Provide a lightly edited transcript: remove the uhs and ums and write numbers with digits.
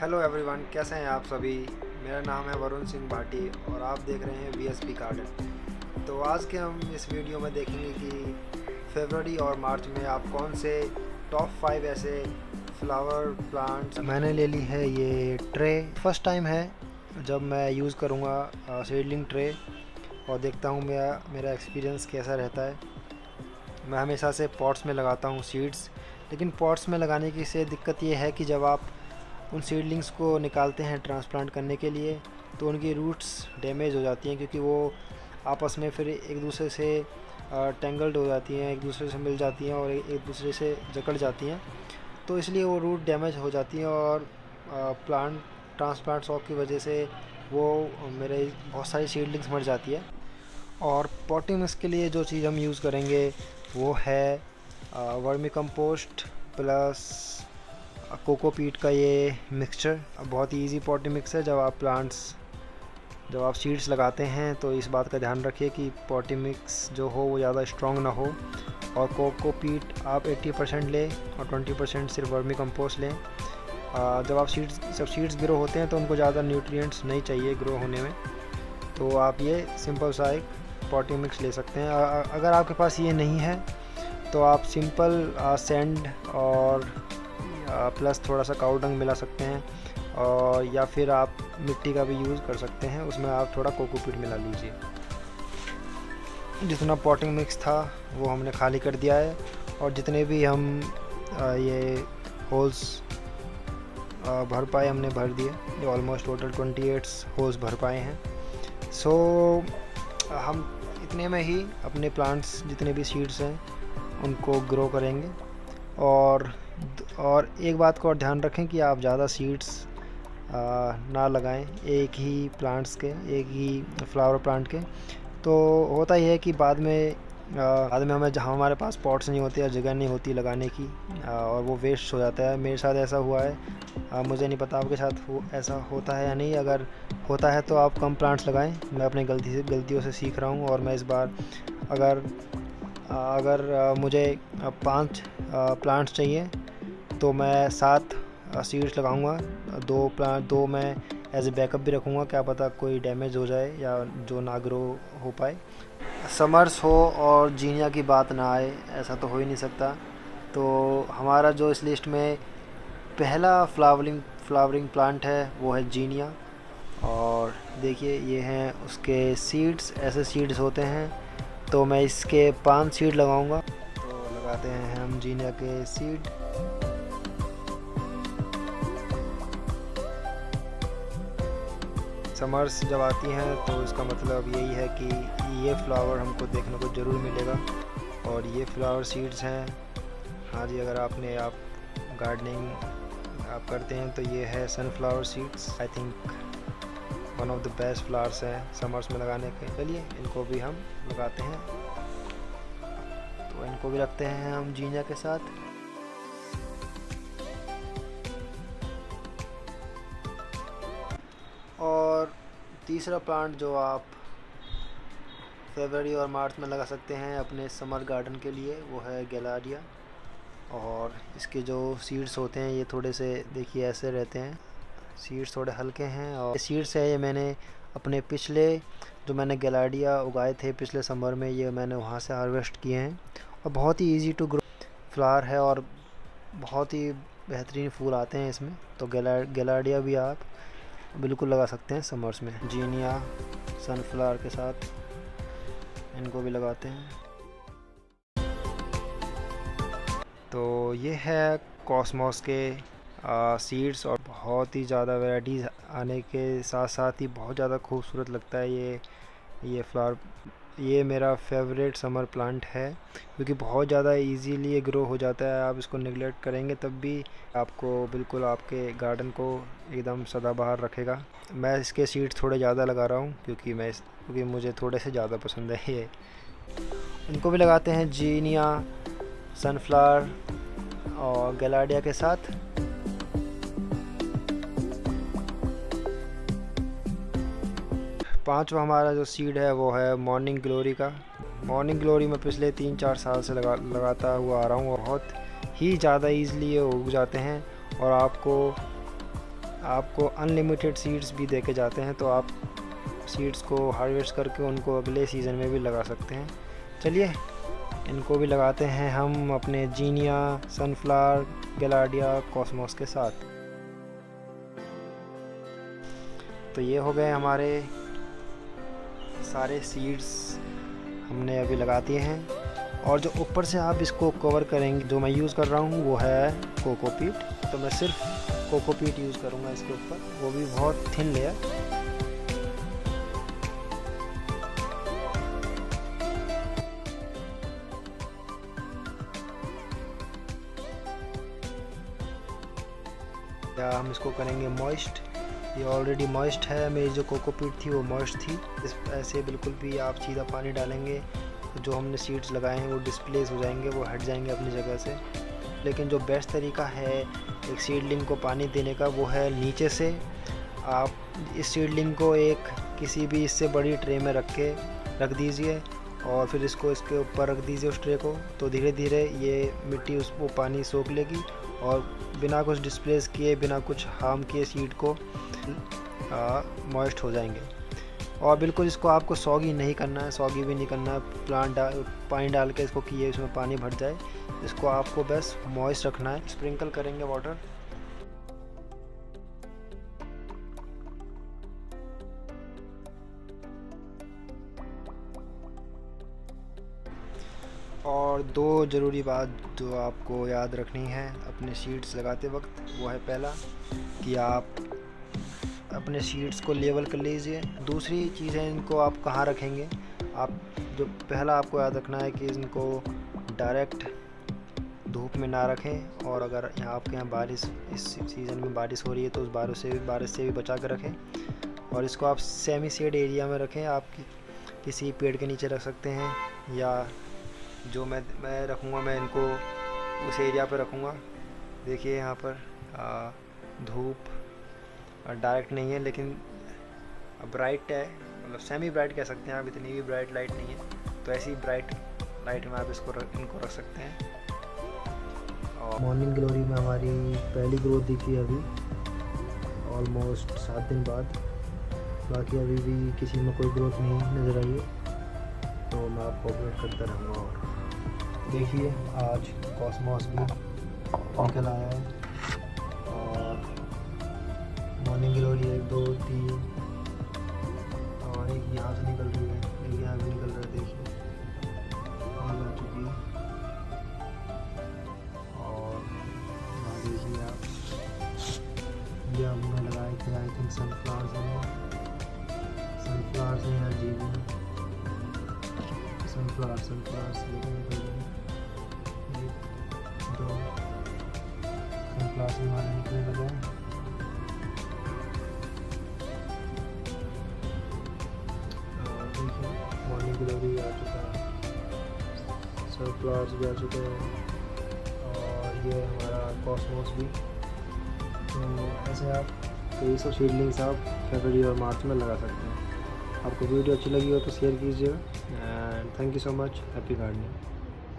Hello everyone, कैसे हैं आप सभी। मेरा नाम है वरुण सिंह भाटी और आप देख रहे हैं वीएसपी गार्डन। तो आज के हम इस वीडियो में देखेंगे कि फरवरी और मार्च में आप कौन से टॉप 5 ऐसे फ्लावर प्लांट्स। मैंने ले ली है ये ट्रे, फर्स्ट टाइम है जब मैं यूज़ करूँगा सीडलिंग ट्रे, और देखता हूँ मेरा एक्सपीरियंस कैसा रहता है। मैं हमेशा से पॉट्स में लगाता हूँ सीड्स, लेकिन पॉट्स में लगाने की से दिक्कत ये है कि जब आप उन सीडलिंग्स को निकालते हैं ट्रांसप्लांट करने के लिए तो उनकी रूट्स डैमेज हो जाती हैं, क्योंकि वो आपस में फिर एक दूसरे से टेंगल्ड हो जाती हैं, एक दूसरे से मिल जाती हैं और एक दूसरे से जकड़ जाती हैं। तो इसलिए वो रूट डैमेज हो जाती हैं और प्लांट ट्रांसप्लांट शॉक की वजह से वो मेरे बहुत सारी सीडलिंग्स मर जाती है। और पॉटिंग मिक्स के लिए जो चीज़ हम यूज़ करेंगे वो है वर्मी कंपोस्ट प्लस कोकोपीट का ये मिक्सचर। बहुत ही इजी पॉटिंग मिक्स है। जब आप सीड्स लगाते हैं तो इस बात का ध्यान रखिए कि पॉटिंग मिक्स जो हो वो ज़्यादा स्ट्रॉन्ग ना हो, और कोकोपीट आप 80% लें और 20% सिर्फ वर्मी कंपोस्ट लें। जब सीड्स ग्रो होते हैं तो उनको ज़्यादा न्यूट्रिएंट्स नहीं चाहिए ग्रो होने में, तो आप ये सिंपल सा एक पॉटिंग मिक्स ले सकते हैं। अगर आपके पास ये नहीं है तो आप सिंपल सैंड और प्लस थोड़ा सा काऊ डंग मिला सकते हैं, और या फिर आप मिट्टी का भी यूज़ कर सकते हैं, उसमें आप थोड़ा कोकोपीट मिला लीजिए। जितना पॉटिंग मिक्स था वो हमने खाली कर दिया है, और जितने भी हम ये होल्स भर पाए हमने भर दिए। ये ऑलमोस्ट टोटल 28 होल्स भर पाए हैं। सो हम इतने में ही अपने प्लांट्स जितने भी सीड्स हैं उनको ग्रो करेंगे। और एक बात को और ध्यान रखें कि आप ज़्यादा सीड्स ना लगाएं एक ही फ्लावर प्लांट के। तो होता ही है कि बाद में हमें जहाँ हमारे पास पॉट्स नहीं होते या जगह नहीं होती लगाने की, और वो वेस्ट हो जाता है। मेरे साथ ऐसा हुआ है, मुझे नहीं पता आपके साथ ऐसा होता है या नहीं। अगर होता है तो आप कम प्लांट्स लगाएं। मैं अपनी गलतियों से सीख रहा हूँ, और मैं इस बार अगर मुझे 5 प्लांट्स चाहिए तो मैं 7 सीड्स लगाऊंगा। 2 मैं एज ए बैकअप भी रखूँगा, क्या पता कोई डैमेज हो जाए या जो ना ग्रो हो पाए। समर्स हो और जीनिया की बात ना आए, ऐसा तो हो ही नहीं सकता। तो हमारा जो इस लिस्ट में पहला फ्लावरिंग प्लांट है वो है जीनिया। और देखिए ये हैं उसके सीड्स, ऐसे सीड्स होते हैं। तो मैं इसके 5 सीड लगाऊंगा। तो लगाते हैं हम जीनिया के सीड। समर्स जब आती हैं तो इसका मतलब यही है कि ये फ्लावर हमको देखने को ज़रूर मिलेगा, और ये फ्लावर सीड्स हैं। हाँ जी, अगर आप गार्डनिंग आप करते हैं तो ये है sunflower seeds. I think one of the best flowers हैं समर्स में लगाने के। चलिए इनको भी हम लगाते हैं। तो इनको भी रखते हैं हम जीनिया के साथ। और तीसरा प्लांट जो आप फरवरी और मार्च में लगा सकते हैं अपने समर गार्डन के लिए वो है गैलाडिया। और इसके जो सीड्स होते हैं ये थोड़े से देखिए ऐसे रहते हैं। सीड्स थोड़े हल्के हैं, और सीड्स है ये मैंने अपने जो मैंने गैलाडिया उगाए थे पिछले समर में, ये मैंने वहाँ से हार्वेस्ट किए हैं। और बहुत ही इजी टू ग्रो फ्लावर है, और बहुत ही बेहतरीन फूल आते हैं इसमें। तो गैलाडिया भी आप बिल्कुल लगा सकते हैं समर्स में। जीनिया सनफ्लावर के साथ इनको भी लगाते हैं। तो ये है कॉस्मोस के सीड्स, और बहुत ही ज़्यादा वैराइटीज़ आने के साथ साथ ही बहुत ज़्यादा खूबसूरत लगता है ये फ्लावर। ये मेरा फेवरेट समर प्लांट है, क्योंकि बहुत ज़्यादा इजीली ये ग्रो हो जाता है। आप इसको निगलेक्ट करेंगे तब भी आपको बिल्कुल आपके गार्डन को एकदम सदाबहार रखेगा। मैं इसके सीड्स थोड़े ज़्यादा लगा रहा हूँ क्योंकि मुझे थोड़े से ज़्यादा पसंद है ये। इनको भी लगाते हैं जीनिया सनफ्लावर और गैलाडिया के साथ। पांचवा हमारा जो सीड है वो है मॉर्निंग ग्लोरी का। मॉर्निंग ग्लोरी में पिछले 3-4 साल से लगाता हुआ आ रहा हूँ, और बहुत ही ज़्यादा ईज़िली ये उग जाते हैं। और आपको आपको अनलिमिटेड सीड्स भी देके जाते हैं, तो आप सीड्स को हार्वेस्ट करके उनको अगले सीज़न में भी लगा सकते हैं। चलिए इनको भी लगाते हैं हम अपने जीनिया, सनफ्लावर, गैलार्डिया, कॉस्मोस के साथ। तो ये हो गए हमारे सारे सीड्स, हमने अभी लगा दिए हैं। और जो ऊपर से आप इसको कवर करेंगे, जो मैं यूज़ कर रहा हूँ वो है कोकोपीट। तो मैं सिर्फ कोकोपीट यूज़ करूँगा इसके ऊपर, वो भी बहुत थिन लेयर। या हम इसको करेंगे मॉइस्ट। ये ऑलरेडी मॉइस्ट है, मेरी जो कोकोपीट थी वो मॉइस्ट थी। इस ऐसे बिल्कुल भी आप सीधा पानी डालेंगे तो जो हमने सीड्स लगाए हैं वो डिस्प्लेस हो जाएंगे, वो हट जाएंगे अपनी जगह से। लेकिन जो बेस्ट तरीका है एक सीडलिंग को पानी देने का वो है नीचे से। आप इस सीडलिंग को एक किसी भी इससे बड़ी ट्रे में रख दीजिए और फिर इसको इसके ऊपर रख दीजिए उस ट्रे को। तो धीरे धीरे ये मिट्टी उसको पानी सोख लेगी और बिना कुछ डिस्प्लेस किए, बिना कुछ हार्म किए सीड को मॉइस्ट हो जाएंगे। और बिल्कुल इसको आपको सॉगी नहीं करना है, सॉगी भी नहीं करना है। पानी डाल के इसको किए इसमें पानी भर जाए, इसको आपको बस मॉइस्ट रखना है। स्प्रिंकल करेंगे वाटर। और दो ज़रूरी बात जो आपको याद रखनी है अपने सीड्स लगाते वक्त, वो है पहला कि आप अपने सीड्स को लेवल कर लीजिए। दूसरी चीज़ है इनको आप कहाँ रखेंगे। आप जो पहला आपको याद रखना है कि इनको डायरेक्ट धूप में ना रखें, और अगर यहाँ आपके यहाँ बारिश इस सीज़न में बारिश हो रही है तो उस बारिश से भी बचा कर रखें। और इसको आप सेमी शेड एरिया में रखें। आप किसी पेड़ के नीचे रख सकते हैं, या जो मैं रखूँगा, मैं इनको उस एरिया पर रखूँगा। देखिए यहाँ पर धूप डायरेक्ट नहीं है लेकिन ब्राइट है, मतलब सेमी ब्राइट कह सकते हैं आप, इतनी भी ब्राइट लाइट नहीं है। तो ऐसी ब्राइट लाइट में आप इनको रख सकते हैं। और मॉर्निंग ग्लोरी में हमारी पहली ग्रोथ दिखी अभी ऑलमोस्ट 7 दिन बाद। बाकी अभी भी किसी में कोई ग्रोथ नहीं नज़र आई है, तो मैं आपको अपडेट करता रहूँगा। और देखिए आज कॉस्मोस भी निकल आया है और मॉर्निंग ग्लोरी 1 2 3 और एक यहाँ से निकल रही है, एक यहाँ भी निकल रहा है। देखिए आ चुकी है। और यहाँ देखिए आप, ये हमने लगाए थे आई थिंक सनफ्लावर्स हैं या जीवी सनफ्लावर्स लेकिन निकल रही है। 2 सनफ्लावर्स हमारे निकलने लगे हैं। मॉर्निंग ग्लोरी आ चुका है, सनफ्लावर्स भी आ चुके हैं, और ये हमारा कॉस्मोस भी। तो ऐसे आप कई सब सीडलिंग्स आप फरवरी और मार्च में लगा सकते हैं। आपको वीडियो अच्छी लगी हो तो शेयर कीजिएगा। And thank you so much. Happy gardening.